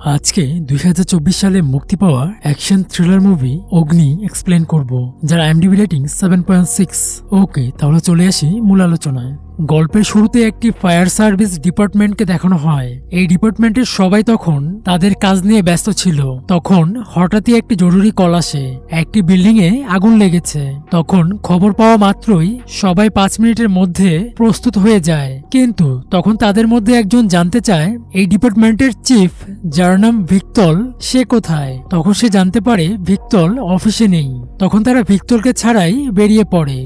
আজকে 2024 সালে মুক্তি পাওয়া অ্যাকশন থ্রিলার মুভি অগ্নি এক্সপ্লেন করব, যার IMDb রেটিং 7.6। ওকে, তাহলে চলে আসি মূল আলোচনায়। গল্পের শুরুতে একটি ফায়ার সার্ভিস ডিপার্টমেন্টকে দেখানো হয়। এই ডিপার্টমেন্টের সবাই তখন তাদের কাজ নিয়ে ব্যস্ত ছিল। তখন হঠাৎই একটি জরুরি কল আসে, একটি বিল্ডিং এ আগুন লেগেছে। তখন খবর পাওয়া মাত্রই সবাই 5 মিনিটের মধ্যে প্রস্তুত হয়ে যায়। কিন্তু তখন তাদের মধ্যে একজন জানতে চায় এই ডিপার্টমেন্টের চিফ, যার নাম ভিক্তল, সে কোথায়। তখন সে জানতে পারে ভিক্তল অফিসে নেই। তখন তারা ভিক্তলকে ছাড়াই বেরিয়ে পড়ে।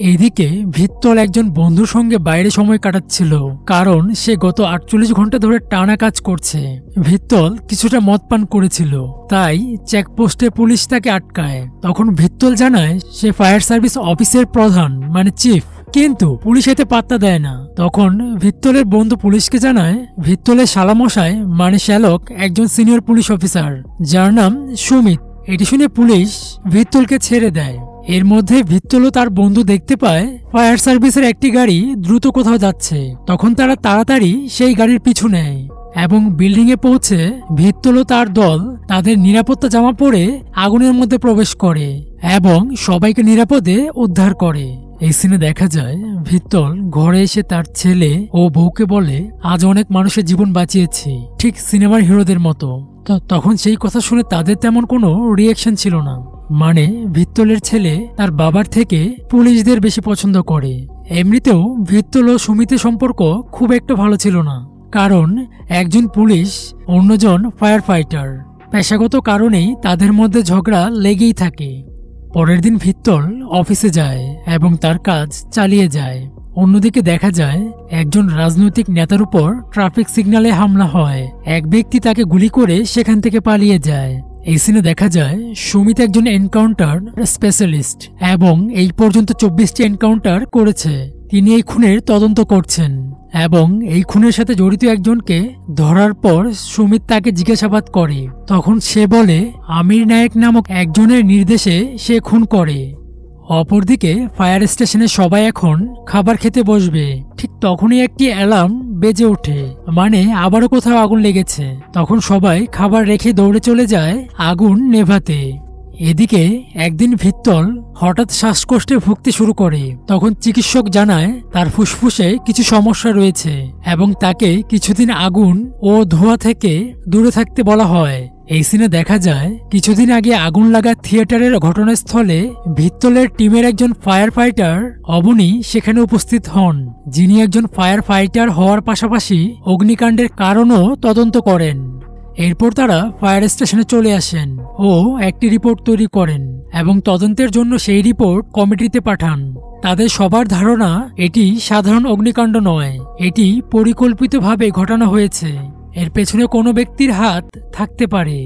এইদিকে ভিত্তল একজন বন্ধুর সঙ্গে বাইরে সময় কাটাচ্ছিল, কারণ সে গত 48 ঘন্টা ধরে টানা কাজ করছে। ভিত্তল কিছুটা মদ পান করেছিল, তাই চেকপোস্টে পুলিশ তাকে আটকায়। তখন ভিত্তল জানায় সে ফায়ার সার্ভিস অফিসের প্রধান, মানে চিফ, কিন্তু পুলিশ এতে পাত্তা দেয় না। তখন ভিত্তলের বন্ধু পুলিশকে জানায় ভিত্তলের শালামশাই মানে শ্যালক একজন সিনিয়র পুলিশ অফিসার, যার নাম সুমিত। এটি শুনে পুলিশ ভিত্তলকে ছেড়ে দেয়। এর মধ্যে ভিত্তলও তার বন্ধু দেখতে পায় ফায়ার সার্ভিসের একটি গাড়ি দ্রুত কোথাও যাচ্ছে। তখন তারা তাড়াতাড়ি সেই গাড়ির পিছু নেয় এবং বিল্ডিং এ পৌঁছে ভিত্তলও তার দল তাদের নিরাপত্তা জামা পরে আগুনের মধ্যে প্রবেশ করে এবং সবাইকে নিরাপদে উদ্ধার করে। এই সিনে দেখা যায় ভিত্তল ঘরে এসে তার ছেলে ও বউকে বলে, আজ অনেক মানুষের জীবন বাঁচিয়েছি, ঠিক সিনেমার হিরোদের মতো। তখন সেই কথা শুনে তাদের তেমন কোনো রিয়াকশন ছিল না। মানে ভিত্তলের ছেলে তার বাবার থেকে পুলিশদের বেশি পছন্দ করে। এমনিতেও ভিত্তল ও সুমিতের সম্পর্ক খুব একটা ভালো ছিল না, কারণ একজন পুলিশ, অন্যজন ফায়ার ফাইটার। পেশাগত কারণেই তাদের মধ্যে ঝগড়া লেগেই থাকে। পরের দিন ভিত্তল অফিসে যায় এবং তার কাজ চালিয়ে যায়। অন্যদিকে দেখা যায় একজন রাজনৈতিক নেতার উপর ট্রাফিক সিগন্যালে হামলা হয়। এক ব্যক্তি তাকে গুলি করে সেখান থেকে পালিয়ে যায়। এই সিনে দেখা যায় সুমিত একজন এনকাউন্টার স্পেশালিস্ট এবং এই পর্যন্ত 24টি এনকাউন্টার করেছে। তিনি এই খুনের তদন্ত করছেন এবং এই খুনের সাথে জড়িত একজনকে ধরার পর সুমিত তাকে জিজ্ঞাসাবাদ করে। তখন সে বলে আমির নায়ক নামক একজনের নির্দেশে সে খুন করে। অপরদিকে ফায়ার স্টেশনে সবাই এখন খাবার খেতে বসবে। ঠিক তখনই একটি অ্যালার্ম বেজে ওঠে, মানে আবারও কোথাও আগুন লেগেছে। তখন সবাই খাবার রেখে দৌড়ে চলে যায় আগুন নেভাতে। এদিকে একদিন ভিত্তল হঠাৎ শ্বাসকষ্টে ভুগতে শুরু করে। তখন চিকিৎসক জানায় তার ফুসফুসে কিছু সমস্যা রয়েছে এবং তাকে কিছুদিন আগুন ও ধোঁয়া থেকে দূরে থাকতে বলা হয়। এই সিনে দেখা যায় কিছুদিন আগে আগুন লাগা থিয়েটারের ঘটনাস্থলে ভিত্তলের টিমের একজন ফায়ার ফাইটার অবনী সেখানে উপস্থিত হন, যিনি একজন ফায়ার ফাইটার হওয়ার পাশাপাশি অগ্নিকাণ্ডের কারণও তদন্ত করেন। এরপর তারা ফায়ার স্টেশনে চলে আসেন ও একটি রিপোর্ট তৈরি করেন এবং তদন্তের জন্য সেই রিপোর্ট কমিটিতে পাঠান। তাদের সবার ধারণা এটি সাধারণ অগ্নিকাণ্ড নয়, এটি পরিকল্পিতভাবে ঘটানো হয়েছে। এর পেছনে কোনো ব্যক্তির হাত থাকতে পারে।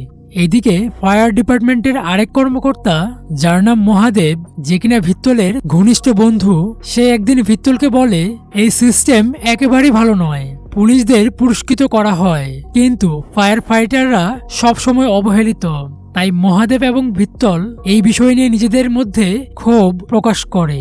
এদিকে ফায়ার ডিপার্টমেন্টের আরেক কর্মকর্তা, যার নাম মহাদেব, যে কিনা ভিত্তলের ঘনিষ্ঠ বন্ধু, সে একদিন ভিত্তলকে বলে এই সিস্টেম একেবারেই ভালো নয়। পুলিশদের পুরস্কৃত করা হয়, কিন্তু ফায়ার ফাইটাররা সবসময় অবহেলিত। তাই মহাদেব এবং ভিত্তল এই বিষয় নিয়ে নিজেদের মধ্যে ক্ষোভ প্রকাশ করে।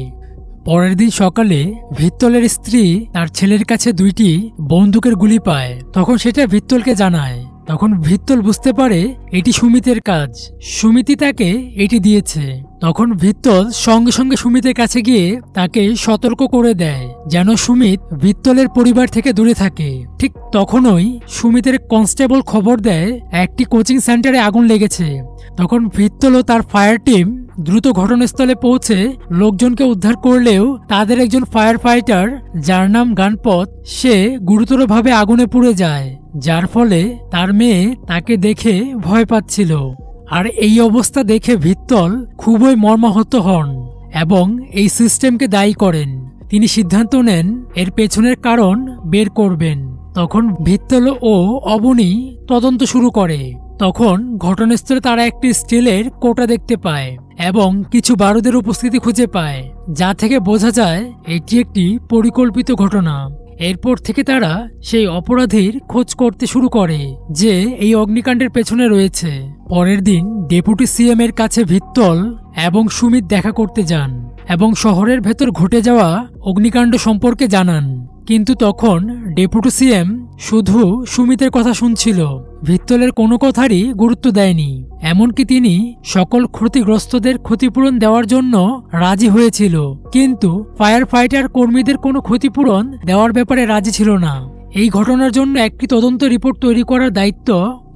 পরের দিন সকালে ভিত্তলের স্ত্রী তার ছেলের কাছে 2টি বন্দুকের গুলি পায়। তখন সেটা ভিত্তলকে জানায়। তখন ভিত্তল বুঝতে পারে এটি সুমিতের কাজ, সুমিতই তাকে এটি দিয়েছে। তখন ভিত্তল সঙ্গে সঙ্গে সুমিতের কাছে গিয়ে তাকে সতর্ক করে দেয় যেন সুমিত ভিত্তলের পরিবার থেকে দূরে থাকে। ঠিক তখনই সুমিতের কনস্টেবল খবর দেয় একটি কোচিং সেন্টারে আগুন লেগেছে। তখন ভিত্তল ও তার ফায়ার টিম দ্রুত ঘটনাস্থলে পৌঁছে লোকজনকে উদ্ধার করলেও তাদের একজন ফায়ার ফাইটার, যার নাম গানপথ, সে গুরুতরভাবে আগুনে পুড়ে যায়, যার ফলে তার মেয়ে তাকে দেখে ভয় পাচ্ছিল। আর এই অবস্থা দেখে ভিত্তল খুবই মর্মাহত হন এবং এই সিস্টেমকে দায়ী করেন। তিনি সিদ্ধান্ত নেন এর পেছনের কারণ বের করবেন। তখন ভিত্তল ও অবনী তদন্ত শুরু করে। তখন ঘটনাস্থলে তারা একটি স্টিলের কোটা দেখতে পায় এবং কিছু বারুদের উপস্থিতি খুঁজে পায়, যা থেকে বোঝা যায় এটি একটি পরিকল্পিত ঘটনা। এরপর থেকে তারা সেই অপরাধীর খোঁজ করতে শুরু করে যে এই অগ্নিকাণ্ডের পেছনে রয়েছে। পরের দিন ডেপুটি সিএম এর কাছে ভিত্তল এবং সুমিত দেখা করতে যান এবং শহরের ভেতর ঘটে যাওয়া অগ্নিকাণ্ড সম্পর্কে জানান। কিন্তু তখন ডেপুটি সিএম শুধু সুমিতের কথা শুনছিল, ভিত্তলের কোনো কথারই গুরুত্ব দেয়নি। এমনকি তিনি সকল ক্ষতিগ্রস্তদের ক্ষতিপূরণ দেওয়ার জন্য রাজি হয়েছিল, কিন্তু ফায়ার ফাইটার কর্মীদের কোনো ক্ষতিপূরণ দেওয়ার ব্যাপারে রাজি ছিল না। এই ঘটনার জন্য একটি তদন্ত রিপোর্ট তৈরি করার দায়িত্ব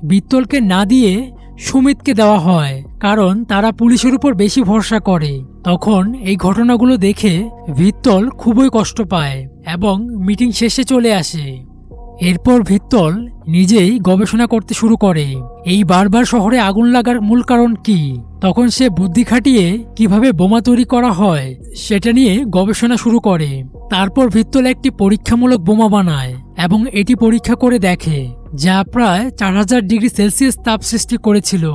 ভিত্তলকে না দিয়ে সুমিতকে দেওয়া হয়, কারণ তারা পুলিশের উপর বেশি ভরসা করে। তখন এই ঘটনাগুলো দেখে ভিত্তল খুবই কষ্ট পায় এবং মিটিং শেষে চলে আসে। এরপর ভিত্তল নিজেই গবেষণা করতে শুরু করে এই বারবার শহরে আগুন লাগার মূল কারণ কি। তখন সে বুদ্ধি খাটিয়ে কিভাবে বোমা তৈরি করা হয় সেটা নিয়ে গবেষণা শুরু করে। তারপর ভিত্তল একটি পরীক্ষামূলক বোমা বানায় এবং এটি পরীক্ষা করে দেখে, যা প্রায় 4000 ডিগ্রি সেলসিয়াস তাপ সৃষ্টি করেছিল।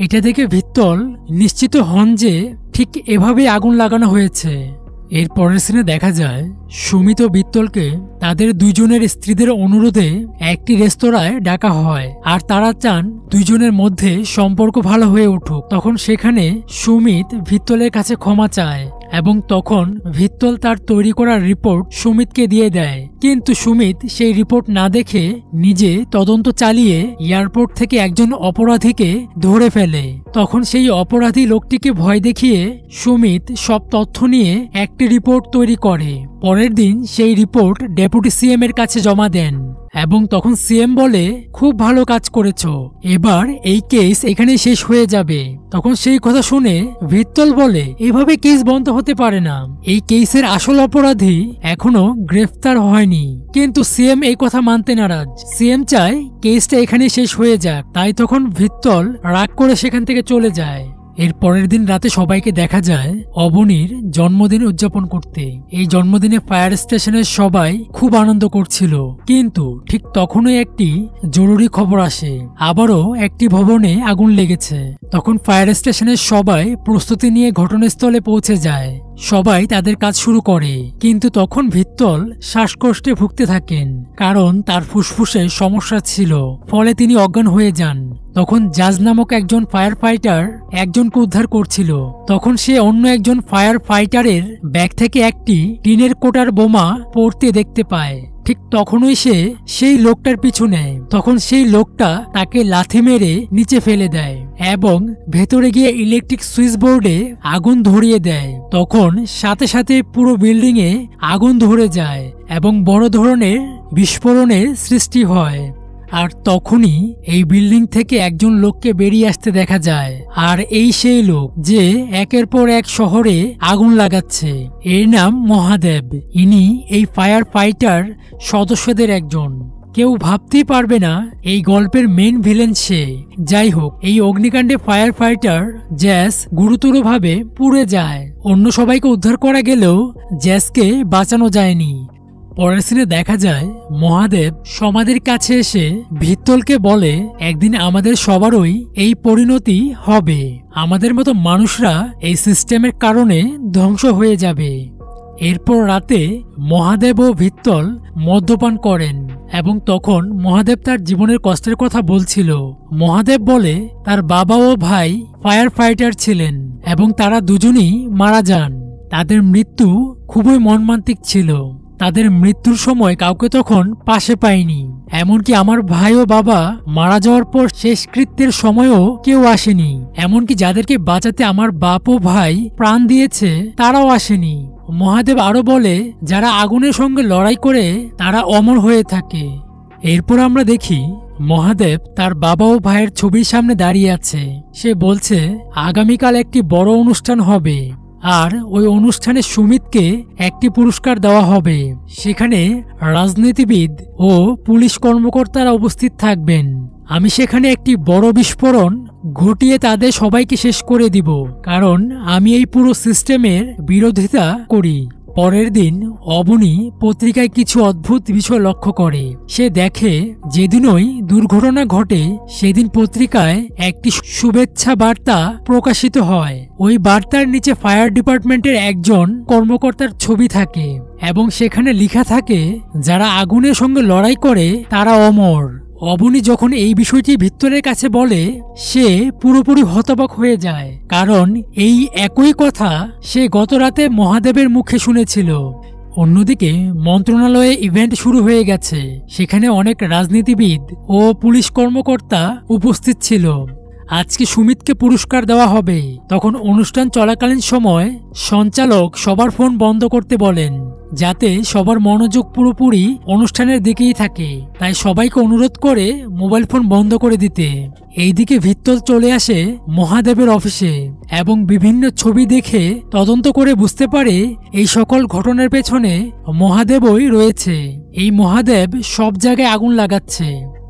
এটা দেখে ভিত্তল নিশ্চিত হন যে ঠিক এভাবে আগুন লাগানো হয়েছে। এর পরের সিনে দেখা যায় সুমিত ও ভিত্তলকে তাদের দুইজনের স্ত্রীদের অনুরোধে একটি রেস্তোরাঁয় ডাকা হয়, আর তারা চান দুইজনের মধ্যে সম্পর্ক ভালো হয়ে উঠুক। তখন সেখানে সুমিত ভিত্তলের কাছে ক্ষমা চায় এবং তখন ভিত্তল তার তৈরি করা রিপোর্ট সুমিতকে দিয়ে দেয়। কিন্তু সুমিত সেই রিপোর্ট না দেখে নিজে তদন্ত চালিয়ে এয়ারপোর্ট থেকে একজন অপরাধীকে ধরে ফেলে। তখন সেই অপরাধী লোকটিকে ভয় দেখিয়ে সুমিত সব তথ্য নিয়ে একটি রিপোর্ট তৈরি করে। পরের দিন সেই রিপোর্ট ডেপুটি সিএম এর কাছে জমা দেন এবং তখন সিএম বলে, খুব ভালো কাজ করেছো, এবার এই কেস এখানে শেষ হয়ে যাবে। তখন সেই কথা শুনে ভিত্তল বলে, এভাবে কেস বন্ধ হতে পারে না, এই কেসের আসল অপরাধী এখনো গ্রেফতার হয়নি। কিন্তু সিএম এই কথা মানতে নারাজ। সিএম চায় কেসটা এখানে শেষ হয়ে যাক, তাই তখন ভিত্তল রাগ করে সেখান থেকে চলে যায়। এর পরের দিন রাতে সবাইকে দেখা যায় অবনীর জন্মদিন উদযাপন করতে। এই জন্মদিনে ফায়ার স্টেশনের সবাই খুব আনন্দ করছিল, কিন্তু ঠিক তখনই একটি জরুরি খবর আসে, আবারও একটি ভবনে আগুন লেগেছে। তখন ফায়ার স্টেশনের সবাই প্রস্তুতি নিয়ে ঘটনাস্থলে পৌঁছে যায়। সবাই তাদের কাজ শুরু করে, কিন্তু তখন ভিত্তল শ্বাসকষ্টে ভুগতে থাকেন, কারণ তার ফুসফুসে সমস্যা ছিল, ফলে তিনি অজ্ঞান হয়ে যান। তখন জাজ নামক একজন ফায়ার ফাইটার একজনকে উদ্ধার করছিল। তখন সে অন্য একজন ফায়ার ফাইটারের ব্যাগ থেকে একটি টিনের কোটার বোমা পড়তে দেখতে পায়। ঠিক তখনই সে সেই লোকটার পিছু নেয়। তখন সেই লোকটা তাকে লাথি মেরে নিচে ফেলে দেয় এবং ভেতরে গিয়ে ইলেকট্রিক সুইচ বোর্ডে আগুন ধরিয়ে দেয়। তখন সাথে সাথে পুরো বিল্ডিং এ আগুন ধরে যায় এবং বড় ধরনের বিস্ফোরণের সৃষ্টি হয়। আর তখনই এই বিল্ডিং থেকে একজন লোককে বেরিয়ে আসতে দেখা যায়, আর এই সেই লোক যে একের পর এক শহরে আগুন লাগাচ্ছে। এর নাম মহাদেব। ইনি এই ফায়ার ফাইটার সদস্যদের একজন। কেউ ভাবতেই পারবে না এই গল্পের মেন ভিলেন সে। যাই হোক, এই অগ্নিকাণ্ডে ফায়ার ফাইটার জ্যাস গুরুতরভাবে পুড়ে যায়। অন্য সবাইকে উদ্ধার করা গেলেও জ্যাসকে বাঁচানো যায়নি। পরের সিনে দেখা যায় মহাদেব সমাধির কাছে এসে ভিত্তলকে বলে, একদিন আমাদের সবারই এই পরিণতি হবে। আমাদের মতো মানুষরা এই সিস্টেমের কারণে ধ্বংস হয়ে যাবে। এরপর রাতে মহাদেব ও ভিত্তল মদ্যপান করেন এবং তখন মহাদেব তার জীবনের কষ্টের কথা বলছিল। মহাদেব বলে তার বাবা ও ভাই ফায়ার ফাইটার ছিলেন এবং তারা দুজনই মারা যান। তাদের মৃত্যু খুবই মর্মান্তিক ছিল। তাদের মৃত্যুর সময় কাউকে তখন পাশে পাইনি, এমনকি আমার ভাই ও বাবা মারা যাওয়ার পর শেষকৃত্যের সময়ও কেউ আসেনি। এমনকি যাদেরকে বাঁচাতে আমার বাপ ও ভাই প্রাণ দিয়েছে তারাও আসেনি। মহাদেব আরো বলে, যারা আগুনের সঙ্গে লড়াই করে তারা অমর হয়ে থাকে। এরপর আমরা দেখি মহাদেব তার বাবা ও ভাইয়ের ছবির সামনে দাঁড়িয়ে আছে। সে বলছে আগামীকাল একটি বড় অনুষ্ঠান হবে, আর ওই অনুষ্ঠানে সুমিতকে একটি পুরস্কার দেওয়া হবে। সেখানে রাজনীতিবিদ ও পুলিশ কর্মকর্তারা উপস্থিত থাকবেন। আমি সেখানে একটি বড় বিস্ফোরণ ঘটিয়ে তাদের সবাইকে শেষ করে দিব, কারণ আমি এই পুরো সিস্টেমের বিরোধিতা করি। পরের দিন অবনী পত্রিকায় কিছু অদ্ভুত বিষয় লক্ষ্য করে। সে দেখে যেদিনই দুর্ঘটনা ঘটে সেদিন পত্রিকায় একটি শুভেচ্ছা বার্তা প্রকাশিত হয়। ওই বার্তার নিচে ফায়ার ডিপার্টমেন্টের একজন কর্মকর্তার ছবি থাকে এবং সেখানে লেখা থাকে, যারা আগুনের সঙ্গে লড়াই করে তারা অমর। অবনী যখন এই বিষয়টি ভিত্তলের কাছে বলে, সে পুরোপুরি হতবাক হয়ে যায়, কারণ এই একই কথা সে গত রাতে মহাদেবের মুখে শুনেছিল। অন্যদিকে মন্ত্রণালয়ে ইভেন্ট শুরু হয়ে গেছে। সেখানে অনেক রাজনীতিবিদ ও পুলিশ কর্মকর্তা উপস্থিত ছিল। আজকে সুমিতকে পুরস্কার দেওয়া হবে। তখন অনুষ্ঠান চলাকালীন সময় সঞ্চালক সবার ফোন বন্ধ করতে বলেন, যাতে সবার মনোযোগ পুরোপুরি অনুষ্ঠানের দিকেই থাকে। তাই সবাইকে অনুরোধ করে মোবাইল ফোন বন্ধ করে দিতে। এইদিকে ভিত্তল চলে আসে মহাদেবের অফিসে এবং বিভিন্ন ছবি দেখে তদন্ত করে বুঝতে পারে এই সকল ঘটনার পেছনে মহাদেবই রয়েছে। এই মহাদেব সব জায়গায় আগুন লাগাচ্ছে।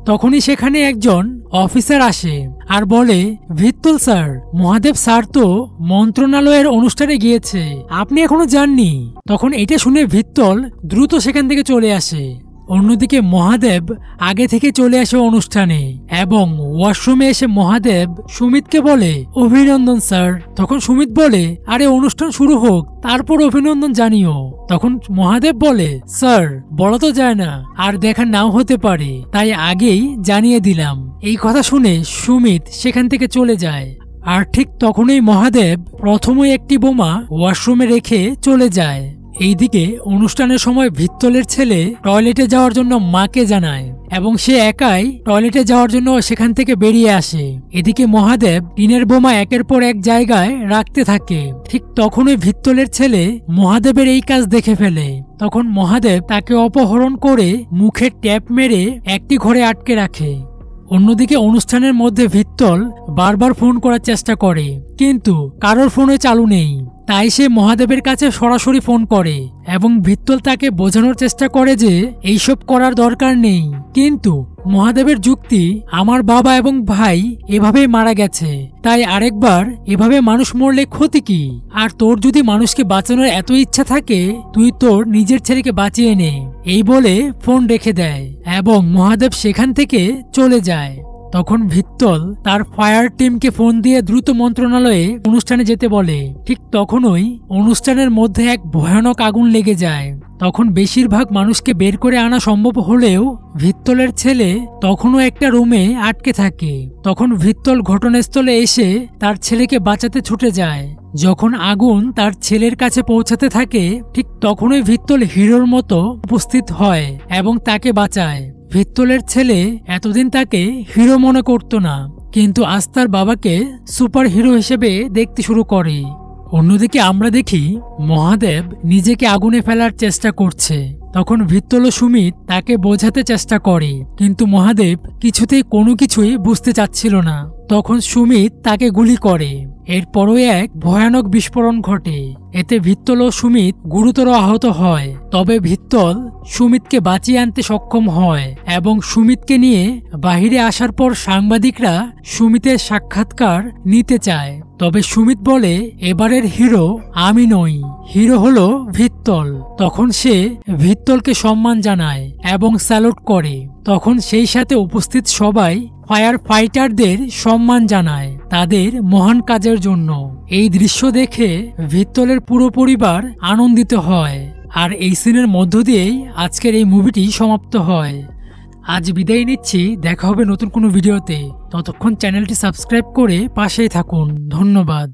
তখনই সেখানে একজন অফিসার আসে আর বলে, ভিত্তল স্যার, মহাদেব স্যার তো মন্ত্রণালয়ের অনুষ্ঠানে গিয়েছে, আপনি এখনো যাননি। তখন এটা শুনে ভিত্তল দ্রুত সেখান থেকে চলে আসে। অন্যদিকে মহাদেব আগে থেকে চলে আসে অনুষ্ঠানে এবং ওয়াশরুমে এসে মহাদেব সুমিতকে বলে, অভিনন্দন স্যার। তখন সুমিত বলে, আরে অনুষ্ঠান শুরু হোক, তারপর অভিনন্দন জানিও। তখন মহাদেব বলে, স্যার, বলা তো যায় না, আর দেখা নাও হতে পারে, তাই আগেই জানিয়ে দিলাম। এই কথা শুনে সুমিত সেখান থেকে চলে যায়। আর ঠিক তখনই মহাদেব প্রথমে একটি বোমা ওয়াশরুমে রেখে চলে যায়। এইদিকে অনুষ্ঠানের সময় ভিত্তলের ছেলে টয়লেটে যাওয়ার জন্য মাকে জানায় এবং সে একাই টয়লেটে যাওয়ার জন্য সেখান থেকে বেরিয়ে আসে। এদিকে মহাদেব টিনের বোমা একের পর এক জায়গায় রাখতে থাকে। ঠিক তখনই ভিত্তলের ছেলে মহাদেবের এই কাজ দেখে ফেলে। তখন মহাদেব তাকে অপহরণ করে মুখে ট্যাপ মেরে একটি ঘরে আটকে রাখে। অন্যদিকে অনুষ্ঠানের মধ্যে ভিত্তল বারবার ফোন করার চেষ্টা করে, কিন্তু কারোর ফোনে চালু নেই। তাই সে মহাদেবের কাছে সরাসরি ফোন করে এবং ভিত্তল তাকে বোঝানোর চেষ্টা করে যে এইসব করার দরকার নেই। কিন্তু মহাদেবের যুক্তি, আমার বাবা এবং ভাই এভাবেই মারা গেছে, তাই আরেকবার এভাবে মানুষ মরলে ক্ষতি কি? আর তোর যদি মানুষকে বাঁচানোর এত ইচ্ছা থাকে, তুই তোর নিজের ছেলেকে বাঁচিয়ে নে। এই বলে ফোন রেখে দেয় এবং মহাদেব সেখান থেকে চলে যায়। তখন ভিত্তল তার ফায়ার টিমকে ফোন দিয়ে দ্রুত মন্ত্রণালয়ে অনুষ্ঠানে যেতে বলে। ঠিক তখনই অনুষ্ঠানের মধ্যে এক ভয়ানক আগুন লেগে যায়। তখন বেশিরভাগ মানুষকে বের করে আনা সম্ভব হলেও ভিত্তলের ছেলে তখনও একটা রুমে আটকে থাকে। তখন ভিত্তল ঘটনাস্থলে এসে তার ছেলেকে বাঁচাতে ছুটে যায়। যখন আগুন তার ছেলের কাছে পৌঁছাতে থাকে, ঠিক তখনই ভিত্তল হিরোর মতো উপস্থিত হয় এবং তাকে বাঁচায়। ভিত্তলের ছেলে এতদিন তাকে হিরো মনে করত না, কিন্তু আজ তার বাবাকে সুপার হিরো হিসেবে দেখতে শুরু করে। অন্যদিকে আমরা দেখি মহাদেব নিজেকে আগুনে ফেলার চেষ্টা করছে। তখন ভিত্তল ও সুমিত তাকে বোঝাতে চেষ্টা করে, কিন্তু মহাদেব কিছুতেই কোনো কিছুই বুঝতে চাচ্ছিল না। তখন সুমিত তাকে গুলি করে। এরপরও এক ভয়ানক বিস্ফোরণ ঘটে। এতে ভিত্তল ও সুমিত গুরুতর আহত হয়। তবে ভিত্তল সুমিতকে বাঁচিয়ে আনতে সক্ষম হয় এবং সুমিতকে নিয়ে বাহিরে আসার পর সাংবাদিকরা সুমিতের সাক্ষাৎকার নিতে চায়। তবে সুমিত বলে, এবারের হিরো আমি নই, হিরো হলো ভিত্তল। তখন সে ভিত্তলকে সম্মান জানায় এবং স্যালুট করে। তখন সেই সাথে উপস্থিত সবাই ফায়ার ফাইটারদের সম্মান জানায় তাদের মহান কাজের জন্য। এই দৃশ্য দেখে ভিত্তলের পুরো পরিবার আনন্দিত হয়। আর এই সিনের মধ্য দিয়েই আজকের এই মুভিটি সমাপ্ত হয়। আজ বিদায় নিচ্ছি, দেখা হবে নতুন কোনো ভিডিওতে। ততক্ষণ চ্যানেলটি সাবস্ক্রাইব করে পাশেই থাকুন। ধন্যবাদ।